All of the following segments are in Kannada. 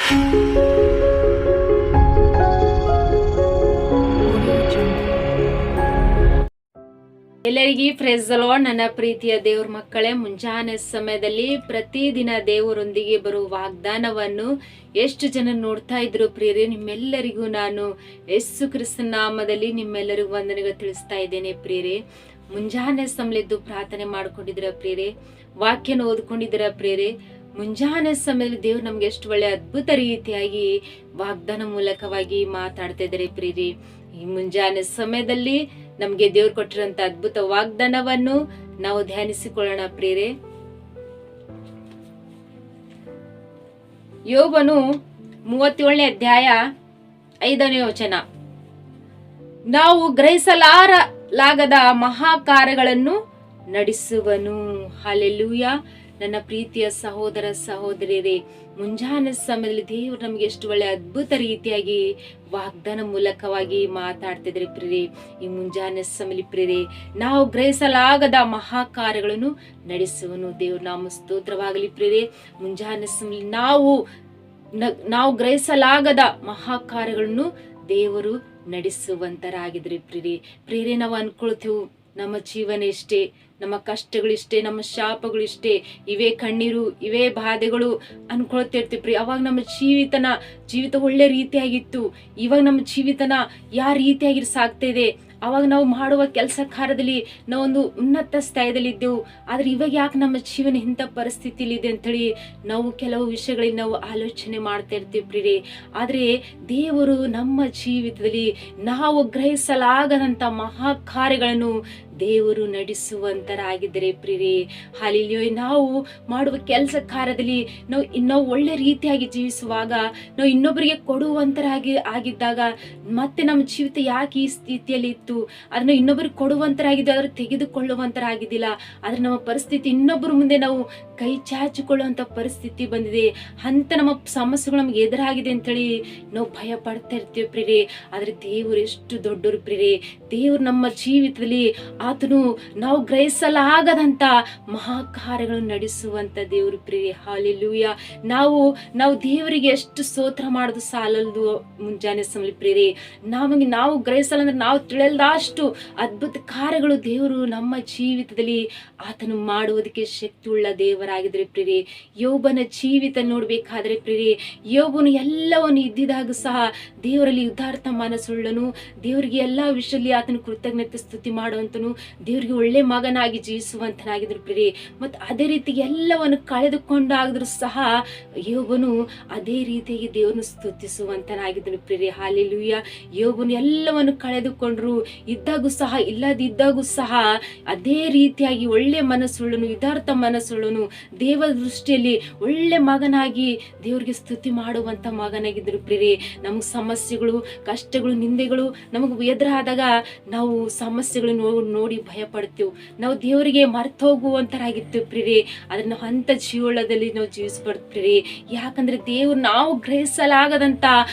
ಎಲ್ಲರಿಗೂ ಪ್ರೈಸ್ ದಿ ಲಾರ್ಡ್. ನನ್ನ ಪ್ರೀತಿಯ ದೇವ್ರ ಮಕ್ಕಳೇ, ಮುಂಜಾನೆ ಸಮಯದಲ್ಲಿ ಪ್ರತಿದಿನ ದೇವರೊಂದಿಗೆ ಬರುವ ವಾಗ್ದಾನವನ್ನು ಎಷ್ಟು ಜನ ನೋಡ್ತಾ ಇದ್ರು ಪ್ರಿಯರೇ. ನಿಮ್ಮೆಲ್ಲರಿಗೂ ನಾನು ಯೇಸು ಕ್ರಿಸ್ತನ ನಾಮದಲ್ಲಿ ನಿಮ್ಮೆಲ್ಲರಿಗೂ ವಂದನೆಗಳು ತಿಳಿಸ್ತಾ ಇದ್ದೇನೆ ಪ್ರಿಯರೇ. ಮುಂಜಾನೆ ಸಮಯದ್ದು ಪ್ರಾರ್ಥನೆ ಮಾಡ್ಕೊಂಡಿದ್ದೀರ ಪ್ರಿಯರೇ, ವಾಕ್ಯನ ಓದ್ಕೊಂಡಿದ್ದೀರ ಪ್ರಿಯರೇ. ಮುಂಜಾನೆ ಸಮಯದಲ್ಲಿ ದೇವ್ರು ನಮ್ಗೆ ಎಷ್ಟು ಒಳ್ಳೆ ಅದ್ಭುತ ರೀತಿಯಾಗಿ ವಾಗ್ದಾನ ಮೂಲಕವಾಗಿ ಮಾತಾಡ್ತಾ ಇದ್ದಾರೆ ಪ್ರಿಯರೇ. ಈ ಮುಂಜಾನೆ ಸಮಯದಲ್ಲಿ ನಮ್ಗೆ ದೇವ್ರು ಕೊಟ್ಟಿರುವಂತ ಅದ್ಭುತ ವಾಗ್ದಾನವನ್ನು ನಾವು ಧ್ಯಾನಿಸಿಕೊಳ್ಳೋಣ ಪ್ರಿಯರೇ. ಯೋಬನು 37ನೇ ಅಧ್ಯಾಯ 5ನೇ ವಚನ. ನಾವು ಗ್ರಹಿಸಲಾಗದ ಮಹಾಕಾರ್ಯಗಳನ್ನು ನಡೆಸುವನು. ಹಲ್ಲೆಲೂಯಾ. ನನ್ನ ಪ್ರೀತಿಯ ಸಹೋದರ ಸಹೋದರಿಯರೇ, ಮುಂಜಾನೆ ಸಮಯದಲ್ಲಿ ದೇವರು ನಮ್ಗೆ ಎಷ್ಟು ಒಳ್ಳೆ ಅದ್ಭುತ ರೀತಿಯಾಗಿ ವಾಗ್ದಾನ ಮೂಲಕವಾಗಿ ಮಾತಾಡ್ತಿದ್ರಿ ಪ್ರಿಯರೇ. ಈ ಮುಂಜಾನೆ ಸಮಯದಲ್ಲಿ ಪ್ರಿಯರೇ, ನಾವು ಗ್ರಹಿಸಲಾಗದ ಮಹಾಕಾರ್ಯಗಳನ್ನು ನಡೆಸುವನು. ದೇವ್ರ ನಾಮ ಸ್ತೋತ್ರವಾಗಲಿ ಪ್ರಿಯರೇ. ಮುಂಜಾನೆ ಸಮಯದಲ್ಲಿ ನಾವು ಗ್ರಹಿಸಲಾಗದ ಮಹಾಕಾರ್ಯಗಳನ್ನು ದೇವರು ನಡೆಸುವಂತರಾಗಿದ್ರಿ ಪ್ರಿಯರೇ. ನಾವು ಅನ್ಕೊಳ್ತೀವಿ ನಮ್ಮ ಜೀವನ ಇಷ್ಟೇ, ನಮ್ಮ ಕಷ್ಟಗಳಿಷ್ಟೇ, ನಮ್ಮ ಶಾಪಗಳಿಷ್ಟೇ, ಇವೇ ಕಣ್ಣೀರು, ಇವೇ ಬಾಧೆಗಳು ಅನ್ಕೊಳ್ತಿರ್ತೀವಿ ಪ್ರಿಯ. ಅವಾಗ ನಮ್ಮ ಜೀವಿತ ಒಳ್ಳೆ ರೀತಿಯಾಗಿತ್ತು, ಇವಾಗ ನಮ್ಮ ಜೀವಿತನ ಯಾವ ರೀತಿಯಾಗಿ ಸಾಗ್ತಾ ಇದೆ. ಅವಾಗ ನಾವು ಮಾಡುವ ಕೆಲಸ ಕಾರ್ಯದಲ್ಲಿ ನಾವೊಂದು ಉನ್ನತ ಸ್ಥಾನದಲ್ಲಿ ಇದ್ದೆವು. ಆದ್ರೆ ಇವಾಗ ಯಾಕೆ ನಮ್ಮ ಜೀವನ ಇಂಥ ಪರಿಸ್ಥಿತಿಲಿ ಇದೆ ಅಂತೇಳಿ ನಾವು ಕೆಲವು ವಿಷಯಗಳಿಗೆ ನಾವು ಆಲೋಚನೆ ಮಾಡ್ತಾ ಇರ್ತೀವಿ ಪ್ರಿಯರೇ. ಆದ್ರೆ ದೇವರು ನಮ್ಮ ಜೀವಿತದಲ್ಲಿ ನಾವು ಗ್ರಹಿಸಲಾಗದಂತ ಮಹಾ ಕಾರ್ಯಗಳನ್ನು ದೇವರು ನಡೆಸುವಂತರಾಗಿದ್ದಾರೆ ಪ್ರಿಯರೇ. ಹಲ್ಲೆಲೂಯಾ. ನಾವು ಮಾಡುವ ಕೆಲಸ ಕಾರ್ಯದಲ್ಲಿ ನಾವು ಒಳ್ಳೆ ರೀತಿಯಾಗಿ ಜೀವಿಸುವಾಗ, ನಾವು ಇನ್ನೊಬ್ಬರಿಗೆ ಆಗಿದ್ದಾಗ ಮತ್ತೆ ನಮ್ಮ ಜೀವಿತ ಯಾಕೆ ಈ ಸ್ಥಿತಿಯಲ್ಲಿ ಇತ್ತು, ಅದನ್ನ ಇನ್ನೊಬ್ಬರಿಗೆ ಕೊಡುವಂತರಾಗಿದ್ದು, ಆದ್ರೆ ತೆಗೆದುಕೊಳ್ಳುವಂತರಾಗಿದ್ದಿಲ್ಲ. ಆದ್ರೆ ನಮ್ಮ ಪರಿಸ್ಥಿತಿ ಇನ್ನೊಬ್ಬರ ಮುಂದೆ ನಾವು ಕೈ ಚಾಚಿಕೊಳ್ಳುವಂತ ಪರಿಸ್ಥಿತಿ ಬಂದಿದೆ ಅಂತ ನಮ್ಮ ಸಮಸ್ಯೆಗಳು ನಮ್ಗೆ ಎದುರಾಗಿದೆ ಅಂತೇಳಿ ನಾವು ಭಯ ಪಡ್ತಾ ಇರ್ತೀವಿ ಪ್ರಿಯರೇ. ಆದ್ರೆ ದೇವರು ಎಷ್ಟು ದೊಡ್ಡವರು ಪ್ರಿಯರೇ. ದೇವರು ನಮ್ಮ ಜೀವಿತದಲ್ಲಿ ಆತನು ನಾವು ಗ್ರಹಿಸಲಾಗದಂತ ಮಹಾಕಾರ್ಯಗಳನ್ನು ನಡೆಸುವಂತ ದೇವರು ಪ್ರಿಯರೇ. ಹಲ್ಲೆಲೂಯಾ. ನಾವು ದೇವರಿಗೆ ಎಷ್ಟು ಸ್ತೋತ್ರ ಮಾಡೋದು ಸಾಲಲ್ದು ಮುಂಜಾನೆ ಸಮಯ ಪ್ರಿಯರೇ. ನಾವು ಗ್ರಹಿಸಲ್ಲ ಅಂದ್ರೆ ನಾವು ತಿಳಿಯಲ್ದಷ್ಟು ಅದ್ಭುತ ಕಾರ್ಯಗಳು ದೇವರು ನಮ್ಮ ಜೀವಿತದಲ್ಲಿ ಆತನು ಮಾಡುವುದಕ್ಕೆ ಶಕ್ತಿ ಉಳ್ಳ ದೇವರಾಗಿದ್ರೆ ಪ್ರಿಯರೇ. ಯೋಬನ ಜೀವಿತ ನೋಡ್ಬೇಕಾದ್ರೆ ಪ್ರಿಯರೇ, ಯೋಬನು ಎಲ್ಲವನ್ನು ಇದ್ದಿದಾಗ ಸಹ ದೇವರಲ್ಲಿ ಉದಾರ್ಥ ಮನಸ್ಸುಳ್ಳನು. ದೇವರಿಗೆ ಎಲ್ಲಾ ವಿಷಯದಲ್ಲಿ ಆತನು ಕೃತಜ್ಞತೆ ಸ್ತುತಿ ಮಾಡುವಂತನು, ದೇವರಿಗೆ ಒಳ್ಳೆ ಮಗನಾಗಿ ಜೀವಿಸುವಂತನಾಗಿದ್ರು ಪ್ರಿಯರೇ. ಮತ್ತು ಅದೇ ರೀತಿ ಎಲ್ಲವನ್ನು ಕಳೆದುಕೊಂಡಾಗಿದ್ರು ಸಹ ಯೋಬನು ಅದೇ ರೀತಿಯಾಗಿ ದೇವರನ್ನು ಸ್ತುತಿಸುವಂತನಾಗಿದ್ದನು ಪ್ರಿಯರೇ. ಹಲ್ಲೆಲೂಯಾ. ಯೋಬನು ಎಲ್ಲವನ್ನು ಕಳೆದುಕೊಂಡ್ರು, ಇದ್ದಾಗೂ ಸಹ ಇಲ್ಲದಿದ್ದಾಗೂ ಸಹ ಅದೇ ರೀತಿಯಾಗಿ ಒಳ್ಳೆ ಮನಸ್ಸುಳ್ಳನು, ಯಥಾರ್ಥ ಮನಸ್ಸುಳ್ಳನು, ದೇವರ ದೃಷ್ಟಿಯಲ್ಲಿ ಒಳ್ಳೆ ಮಗನಾಗಿ ದೇವರಿಗೆ ಸ್ತುತಿ ಮಾಡುವಂತ ಮಗನಾಗಿದ್ರು ಪ್ರಿಯರೇ. ನಮ್ಗೆ ಸಮಸ್ಯೆಗಳು, ಕಷ್ಟಗಳು, ನಿಂದೆಗಳು ನಮಗ್ ಎದುರಾದಾಗ ನಾವು ಸಮಸ್ಯೆಗಳು ನೋಡಿ ಭಯ ಪಡ್ತೀವಿ. ನಾವು ದೇವರಿಗೆ ಮರ್ತು ಹೋಗುವಂತರಾಗಿರ್ತೀವಿ ಪ್ರಿಯರೇ. ಆದ್ರೆ ನಾವು ಅಂತ ಜೀವನದಲ್ಲಿ ನಾವು ಜೀವಿಸಬಾರ್ದು ಪ್ರಿಯರೇ. ಯಾಕಂದ್ರೆ ದೇವರು ನಾವು ಗ್ರಹಿಸಲಾಗದಂತ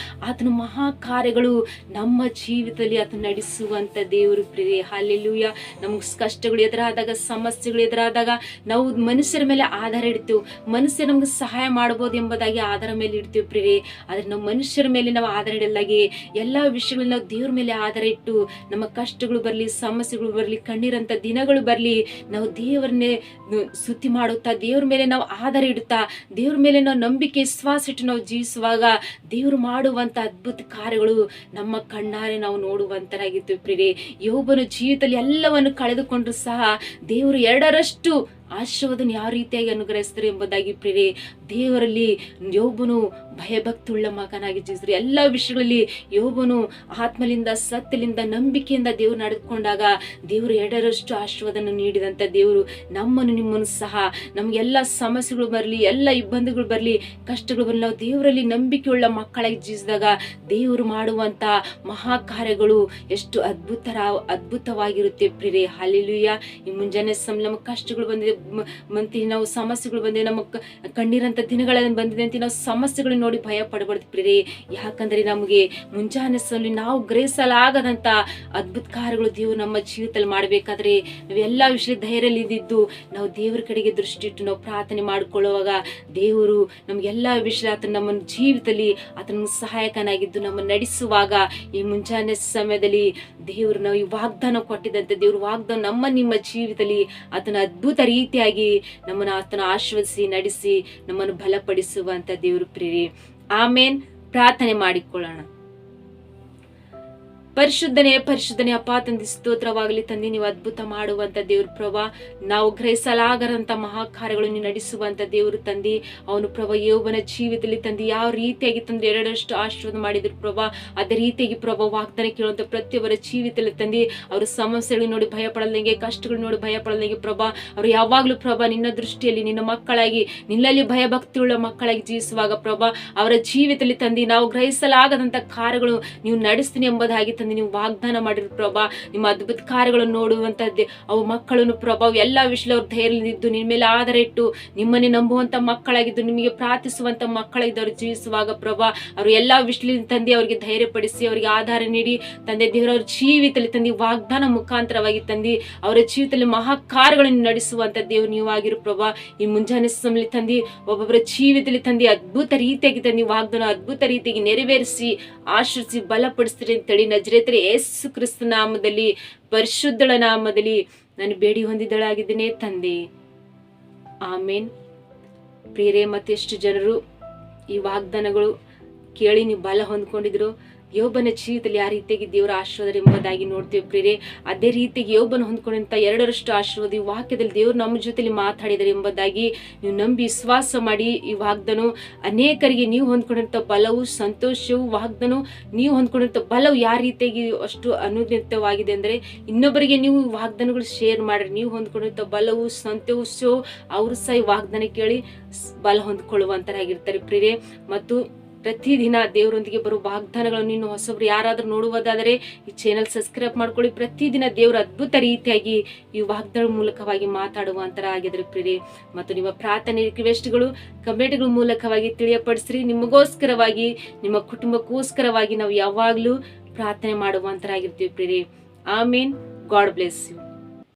ಆತನ ಮಹಾ ಕಾರ್ಯಗಳು ನಮ್ಮ ಜೀವಿತದಲ್ಲಿ ಆತನ ನಡೆಸುವಂತ ದೇವರು ಪ್ರಿಯರೇ. ಹಲ್ಲೆಲೂಯಾ. ನಮ್ಗೆ ಕಷ್ಟಗಳು ಎದುರಾದಾಗ, ಸಮಸ್ಯೆಗಳು ಎದುರಾದಾಗ ನಾವು ಮನುಷ್ಯರ ಮೇಲೆ ಆಧಾರ ಇಡ್ತೀವಿ. ಮನುಷ್ಯರು ನಮ್ಗೆ ಸಹಾಯ ಮಾಡಬಹುದು ಎಂಬುದಾಗಿ ಆಧಾರ ಮೇಲೆ ಇಡ್ತೀವಿ ಪ್ರಿಯರೇ. ಆದ್ರೆ ನಾವು ಮನುಷ್ಯರ ಮೇಲೆ ನಾವು ಆಧಾರ ಇಡಲಾಗಿ ಎಲ್ಲಾ ವಿಷಯಗಳನ್ನ ನಾವು ದೇವ್ರ ಮೇಲೆ ಆಧಾರ ಇಟ್ಟು ನಮ್ಮ ಕಷ್ಟಗಳು ಬರ್ಲಿ, ಸಮಸ್ಯೆಗಳು ಬರ್ಲಿ, ಕಣ್ಣೀರಂತ ದಿನಗಳು ಬರ್ಲಿ, ನಾವು ದೇವರನ್ನೇ ಸ್ತುತಿ ಮಾಡುತ್ತಾ, ದೇವ್ರ ಮೇಲೆ ನಾವು ಆಧಾರ ಇಡುತ್ತಾ, ದೇವ್ರ ಮೇಲೆ ನಾವು ನಂಬಿಕೆ ವಿಶ್ವಾಸ ಇಟ್ಟು ನಾವು ಜೀವಿಸುವಾಗ ದೇವರು ಮಾಡುವಂತ ಅದ್ಭುತ ಕಾರ್ಯಗಳು ನಮ್ಮ ಕಣ್ಣಾರೆ ನಾವು ನೋಡುವಂತರಾಗಿರ್ತೀವಿ ಪ್ರಿಯರೇ. ಯೋಬನ ಜೀವಿತದಲ್ಲಿ ಎಲ್ಲವನ್ನು ಕಳೆದುಕೊಂಡ್ರು ಸಹ ದೇವರು 2ರಷ್ಟು ಆಶೀರ್ವಾದನ ಯಾವ ರೀತಿಯಾಗಿ ಅನುಗ್ರಹಿಸ್ತಾರೆ ಎಂಬುದಾಗಿ ಪ್ರಿಯರೇ. ದೇವರಲ್ಲಿ ಯೋಬನು ಭಯಭಕ್ತಿಯುಳ್ಳ ಮಗನಾಗಿ ಜೀವಿಸಿದ್ರು. ಎಲ್ಲ ವಿಷಯಗಳಲ್ಲಿ ಯೋಬನು ಆತ್ಮಲಿಂದ, ಸತ್ಯಲಿಂದ, ನಂಬಿಕೆಯಿಂದ ದೇವರು ನಡೆದುಕೊಂಡಾಗ ದೇವರು 2ರಷ್ಟು ಆಶೀರ್ವಾದನ ನೀಡಿದಂತ ದೇವರು ನಮ್ಮನ್ನು ನಿಮ್ಮನ್ನು ಸಹ ನಮ್ಗೆಲ್ಲ ಸಮಸ್ಯೆಗಳು ಬರಲಿ, ಎಲ್ಲ ಇಬ್ಬಂದಿಗಳು ಬರಲಿ, ಕಷ್ಟಗಳು ಬರಲಿ, ನಾವು ದೇವರಲ್ಲಿ ನಂಬಿಕೆಯುಳ್ಳ ಮಕ್ಕಳಾಗಿ ಜೀವಿಸಿದಾಗ ದೇವರು ಮಾಡುವಂತ ಮಹಾ ಕಾರ್ಯಗಳು ಎಷ್ಟು ಅದ್ಭುತವಾಗಿರುತ್ತೆ ಪ್ರಿಯರೇ. ಹಲ್ಲೆಲೂಯಾ. ಈ ಮುಂಜಾನೆ ನಮ್ಮ ಕಷ್ಟಗಳು ಬಂದಿದೆ, ಮಂತಿ ನಾವು ಸಮಸ್ಯೆಗಳು ಬಂದಿದೆ, ನಮ್ಮ ಕಣ್ಣೀರಂತ ದಿನಗಳಲ್ಲಿ ಬಂದಿದೆ ಅಂತ ನಾವು ಸಮಸ್ಯೆಗಳನ್ನ ನೋಡಿ ಭಯ ಪಡಬಾರ್ದು ಪ್ರಿಯರೇ. ಯಾಕಂದ್ರೆ ನಮಗೆ ಮುಂಜಾನೆ ಸಲ ನಾವು ಗ್ರಹಿಸಲಾಗದಂತ ಅದ್ಭುತ ಕಾರ್ಯಗಳು ದೇವರು ನಮ್ಮ ಜೀವಿತದಲ್ಲಿ ಮಾಡಬೇಕಾದ್ರೆ ನಾವೆಲ್ಲ ವಿಷಯ ಧೈರ್ಯದಲ್ಲಿ ಇದ್ದಿದ್ದು ನಾವು ದೇವರ ಕಡೆಗೆ ದೃಷ್ಟಿ ಇಟ್ಟು ನಾವು ಪ್ರಾರ್ಥನೆ ಮಾಡಿಕೊಳ್ಳುವಾಗ ದೇವರು ನಮ್ಗೆಲ್ಲ ವಿಷಯ ಆತನ ನಮ್ಮ ಜೀವಿತದಲ್ಲಿ ಆತನ ಸಹಾಯಕನಾಗಿದ್ದು ನಮ್ಮ ನಡೆಸುವಾಗ ಈ ಮುಂಜಾನೆ ಸಮಯದಲ್ಲಿ ದೇವರು ನಾವು ಈ ವಾಗ್ದಾನ ಕೊಟ್ಟಿದ್ದಂತೆ ದೇವರು ವಾಗ್ದಾನ ನಿಮ್ಮ ಜೀವಿತದಲ್ಲಿ ಆತನ ಅದ್ಭುತ ರೀತಿಯಾಗಿ ನಮ್ಮನ್ನು ಆತನ ಆಶೀರ್ವದಿಸಿ ನಡೆಸಿ ನಮ್ಮನ್ನು ಬಲಪಡಿಸುವಂತ ದೇವರು ಪ್ರಿಯರೇ. ಆಮೇನ್. ಪ್ರಾರ್ಥನೆ ಮಾಡಿಕೊಳ್ಳೋಣ. ಪರಿಶುದ್ಧನೇ ಅಪ್ಪ ತಂದೆ, ಸ್ತೋತ್ರವಾಗಲಿ ತಂದೆ. ನೀವು ಅದ್ಭುತ ಮಾಡುವಂತ ದೇವ್ರ ಪ್ರಭಾ, ನಾವು ಗ್ರಹಿಸಲಾಗರಂತ ಮಹಾಕಾರ್ಯಗಳನ್ನು ನಡೆಸುವಂತ ದೇವರು ತಂದೆ. ಅವನು ಪ್ರಭಾ ಯೋಬನ ಜೀವಿತದಲ್ಲಿ ತಂದೆ ಯಾವ ರೀತಿಯಾಗಿ ತಂದೆ ಎರಡರಷ್ಟು ಆಶೀರ್ವಾದ ಮಾಡಿದ್ರು ಪ್ರಭಾ, ಅದೇ ರೀತಿಯಾಗಿ ಪ್ರಭಾ ವಾಗ್ದಾನ ಕೇಳುವಂತ ಪ್ರತಿಯೊಬ್ಬರ ಜೀವಿತದಲ್ಲಿ ತಂದೆ ಅವರ ಸಮಸ್ಯೆಗಳು ನೋಡಿ ಭಯ ಪಡದಂಗೆ, ಕಷ್ಟಗಳು ನೋಡಿ ಭಯ ಪಡದಂಗೆ ಪ್ರಭಾ, ಅವರು ಯಾವಾಗ್ಲೂ ಪ್ರಭಾ ನಿನ್ನ ದೃಷ್ಟಿಯಲ್ಲಿ ನಿನ್ನ ಮಕ್ಕಳಾಗಿ ನಿನ್ನಲ್ಲಿ ಭಯ ಭಕ್ತಿಯುಳ್ಳ ಮಕ್ಕಳಾಗಿ ಜೀವಿಸುವಾಗ ಪ್ರಭಾ ಅವರ ಜೀವಿತದಲ್ಲಿ ತಂದೆ ನಾವು ಗ್ರಹಿಸಲಾಗದಂತ ಕಾರ್ಯಗಳು ನೀವು ನಡೆಸ್ತೀನಿ ಎಂಬುದಾಗಿ ನೀವು ವಾಗ್ದಾನ ಮಾಡಿರೋ ಪ್ರಭಾ. ನಿಮ್ಮ ಅದ್ಭುತ ಕಾರ್ಯಗಳನ್ನು ನೋಡುವಂತದ್ದೇ ಅವು ಮಕ್ಕಳನ್ನು ಪ್ರಭಾ ಎಲ್ಲಾ ವಿಷಯ ಅವ್ರ ಧೈರ್ಯದಿದ್ದು ನಿನ್ನ ಮೇಲೆ ಆಧಾರ ಇಟ್ಟು ನಿಮ್ಮನ್ನೇ ನಂಬುವಂತ ಮಕ್ಕಳಾಗಿದ್ದು ನಿಮಗೆ ಪ್ರಾರ್ಥಿಸುವಂತ ಮಕ್ಕಳಾಗಿದ್ದು ಅವ್ರು ಜೀವಿಸುವಾಗ ಪ್ರಭಾ ಅವರು ಎಲ್ಲಾ ವಿಷಯದಿಂದ ತಂದೆ ಅವರಿಗೆ ಧೈರ್ಯ ಪಡಿಸಿ ಅವರಿಗೆ ಆಧಾರ ನೀಡಿ ತಂದೆ ದೇವರವ್ರ ಜೀವಿತದಲ್ಲಿ ತಂದೆ ವಾಗ್ದಾನ ಮುಖಾಂತರವಾಗಿ ತಂದೆ ಅವರ ಜೀವಿತದಲ್ಲಿ ಮಹಾ ಕಾರ್ಯಗಳನ್ನು ನಡೆಸುವಂತ ದೇವ್ರು ನೀವು ಆಗಿರೋ ಪ್ರಭಾ. ಈ ಮುಂಜಾನೆ ಸಮಯದಲ್ಲಿ ತಂದೆ ಒಬ್ಬೊಬ್ಬರ ಜೀವಿತದಲ್ಲಿ ತಂದೆ ಅದ್ಭುತ ರೀತಿಯಾಗಿ ತಂದೆ ವಾಗ್ದಾನ ಅದ್ಭುತ ರೀತಿಯಾಗಿ ನೆರವೇರಿಸಿ ಆಶೀರ್ಸಿ ಬಲಪಡಿಸ್ತೀರಿ ಅಂತೇಳಿ ನಜರೇತರ ಯೇಸು ಕ್ರಿಸ್ತ ನಾಮದಲ್ಲಿ ಪರಿಶುದ್ಧಳ ನಾಮದಲ್ಲಿ ನಾನು ಬೇಡಿ ಹೊಂದಿದಳಾಗಿದ್ದೇನೆ ತಂದೆ. ಆಮೇನ್. ಪ್ರಿಯರೇ, ಮತ್ತೆಷ್ಟು ಜನರು ಈ ವಾಗ್ದಾನಗಳು ಕೇಳಿ ನೀವು ಬಲ ಹೊಂದ್ಕೊಂಡಿದ್ರು. ಯೋಬನ ಜೀವಿತದಲ್ಲಿ ಆ ರೀತಿಯಾಗಿ ದೇವರ ಆಶೀರ್ವಾದ ಎಂಬುದಾಗಿ ನೋಡ್ತೀವಿ ಪ್ರಿಯರೇ. ಅದೇ ರೀತಿಯಾಗಿ ಯೋಬನ ಹೊಂದ್ಕೊಂಡಂತ ಎರಡರಷ್ಟು ಆಶೀರ್ವಾದ ಈ ವಾಕ್ಯದಲ್ಲಿ ದೇವರು ನಮ್ಮ ಜೊತೆಲಿ ಮಾತಾಡಿದರೆ ಎಂಬುದಾಗಿ ನೀವು ನಂಬಿ ವಿಶ್ವಾಸ ಮಾಡಿ ಈ ವಾಗ್ದಾನ ಅನೇಕರಿಗೆ ನೀವು ಹೊಂದ್ಕೊಂಡಂತ ಬಲವು ಸಂತೋಷವು ವಾಗ್ದಾನ ನೀವು ಹೊಂದ್ಕೊಂಡಂತ ಬಲವು ಯಾವ ರೀತಿಯಾಗಿ ಅಷ್ಟು ಅನುದಿತವಾಗಿದೆ ಅಂದ್ರೆ ಇನ್ನೊಬ್ಬರಿಗೆ ನೀವು ವಾಗ್ದಾನಗಳು ಶೇರ್ ಮಾಡ್ರಿ. ನೀವು ಹೊಂದ್ಕೊಂಡಂತ ಬಲವು ಸಂತೋಷವು ಅವರು ಸಹ ಈ ವಾಗ್ದಾನ ಕೇಳಿ ಬಲ ಹೊಂದ್ಕೊಳ್ಳುವಂತರಾಗಿರ್ತಾರೆ ಪ್ರಿಯರೇ. ಮತ್ತು ಪ್ರತಿದಿನ ದೇವರೊಂದಿಗೆ ಬರುವ ವಾಗ್ದಾನಗಳನ್ನು ಇನ್ನು ಹೊಸಬ್ರು ಯಾರಾದ್ರೂ ನೋಡುವುದಾದರೆ ಈ ಚಾನೆಲ್ ಸಬ್ಸ್ಕ್ರೈಬ್ ಮಾಡ್ಕೊಳ್ಳಿ. ಪ್ರತಿದಿನ ದೇವರ ಅದ್ಭುತ ರೀತಿಯಾಗಿ ಈ ವಾಗ್ದಾನ ಮೂಲಕವಾಗಿ ಮಾತಾಡುವಂತರ ಆಗಿದ್ರೆ ಪ್ರಿಯರೇ. ಮತ್ತು ನಿಮ್ಮ ಪ್ರಾರ್ಥನೆ ರಿಕ್ವೆಸ್ಟ್ಗಳು ಕಮೆಂಟ್ಗಳ ಮೂಲಕವಾಗಿ ತಿಳಿಯಪಡಿಸ್ರಿ. ನಿಮಗೋಸ್ಕರವಾಗಿ ನಿಮ್ಮ ಕುಟುಂಬಕ್ಕೋಸ್ಕರವಾಗಿ ನಾವು ಯಾವಾಗ್ಲೂ ಪ್ರಾರ್ಥನೆ ಮಾಡುವಂತರಾಗಿರ್ತೀವಿ ಪ್ರಿಯರೇ. ಆಮೇನ್. God bless you.